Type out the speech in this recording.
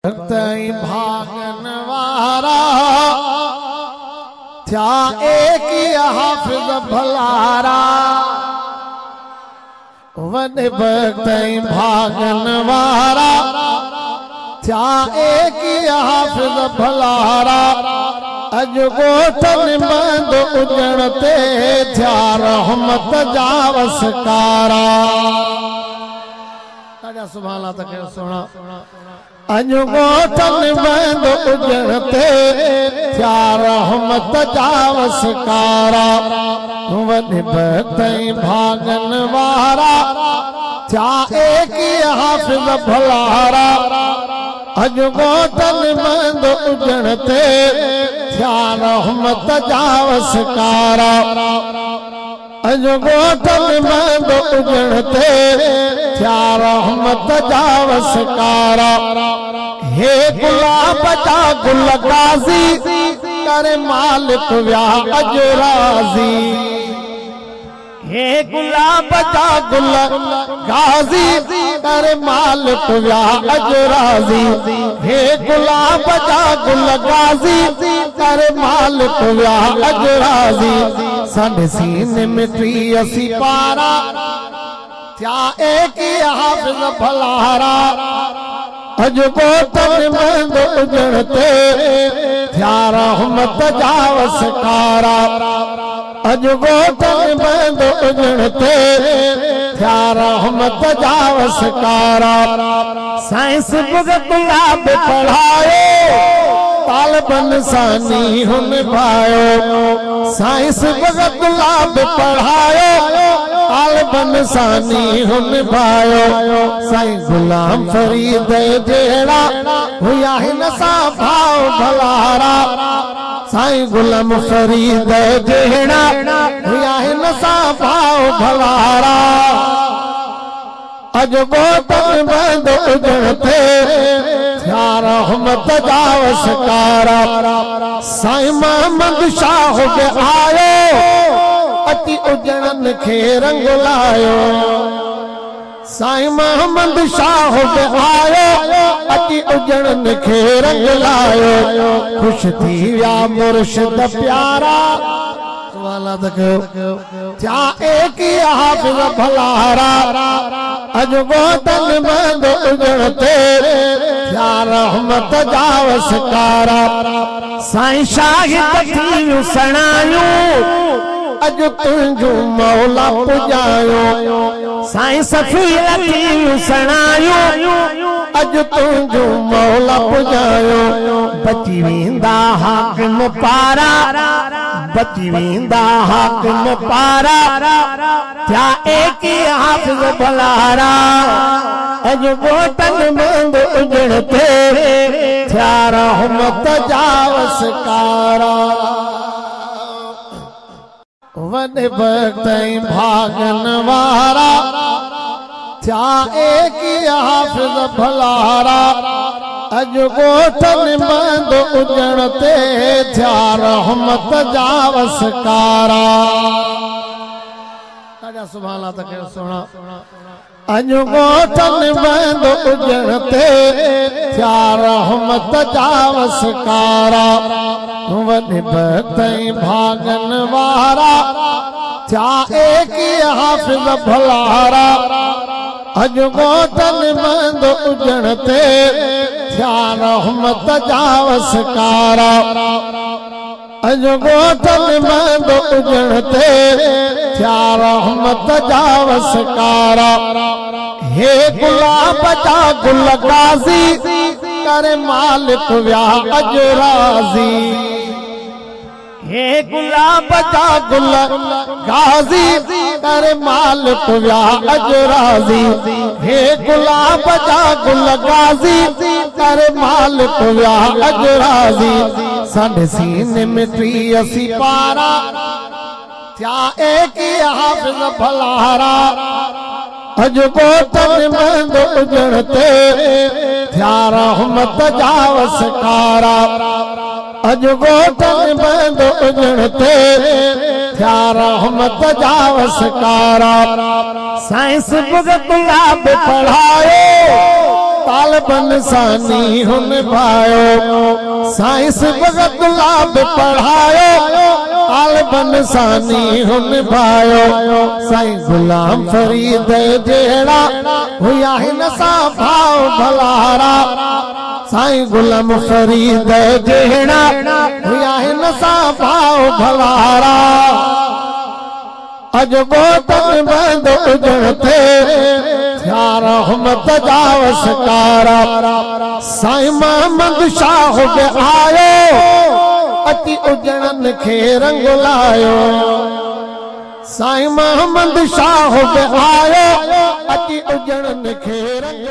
तई भागन वारा थया एक हाफिज भलारा वने भक्तई भागन वारा थया एक हाफिज भलारा अज गोठन बंद उजण ते थया रहमत जा वसकारा। सुभान अल्लाह तक सुना अज गोठन बंद उजण ते थया रहमत जा वसकारा। वने भक्तई भागन वारा थया एक हाफिज भलारा अज गोठन बंद उजण ते थया रहमत जा वसकारा। अज गोठन बंद उजण ते थया रहमत जा वसकारा। हे गुलाब जा गुल गाज़ी करे मालिक व्या अज राज़ी। हे गुलाब जा गुल गाज़ी करे मालिक व्या अज राज़ी। हे गुलाब जा गुल गाज़ी करे मालिक व्या अज राज़ी। साडे सीने में टी पारा थया एक हाफिज भलारा अज गोठन बंद उजण ते थया रहमत जा वसकारा। अज गोठन बंद उजण ते थया रहमत जा वसकारा। साइंस बुग गुलाब पढ़ायो तालबन सानी हुन भायो। साइंस बुग गुलाब पढ़ायो तालबन सानी हुन भायो। साईं गुलाम फरीद जेड़ा हुया हिन सा भाव भलारा। साईं गुलाम फरीद जेड़ा हुया हिन सा भाव भलारा। अज गोठन बंद उजण ते थया रहमत जा वसकारा। साईं मोहम्मद शाह के आयो अति उजणन खे रंग लायो। साईं मोहम्मद शाह के आयो अति उजणन खे रंग लायो। खुश थी व्या मुर्शिद प्यारा थया एक हाफिज भलारा अज गोठन बंद उजण ते थया रहमत जा वसकारा। साईं शाहिद थी सणायूं अज तुझो मौला पुजायो। साईं सफीर थी सणायूं अज तुझो मौला पुजायो। बची वेंदा हाकिम पारा बची वेंदा हाकिम पारा थया एक हाफिज भलारा अज गोठन बंद उजण ते थया रहमत जा वसकारा। वने भक्तई भागन वारा थया एक हाफिज भलारा अज गोठन बंद उजण ते थया रहमत जा वसकारा। सुभान अल्लाह तक सुना अज गोठन बंद उजण ते थया रहमत जा वसकारा। वने भक्तई भागन वारा थया एक हाफिज भलारा अज गोठन बंद उजण ते थया रहमत जा वसकारा। अज गोठन बंद उजण ते थया रहमत जा वसकारा। हे गुलाब जा गुल गाज़ी करे मालिक व्या अज राज़ी। हे गुलाब जा गुल गाज़ी करे मालिक व्या अज राज़ी। हे गुलाब जा गुल गाज़ी करे मालिक व्या अज राज़ी। साडे सीने में टी पारा थया एक हाफिज भलारा अज गोठन बंद उजण ते थया रहमत जा वसकारा। अज गोठन बंद उजण ते थया रहमत जा वसकारा। साइंस बुग गुलाब पढ़ायो तालिबन सानी हुन भायो साइंस भगत गुलाब पढ़ायो तालिबन सानी हुन भायो साईं गुलाम फरीद जेड़ा हुया हिन सां भाव भलारा साईं गुलाम फरीद जेड़ा हुया हिन सां भाव भलारा अज बोतल बंद उजण थे रहमत जा वसकारा साईं मोहम्मद शाह बि आयो अति उजणन खे रंग लायो साईं मोहम्मद शाह बि आयो अति उजणन खे रंग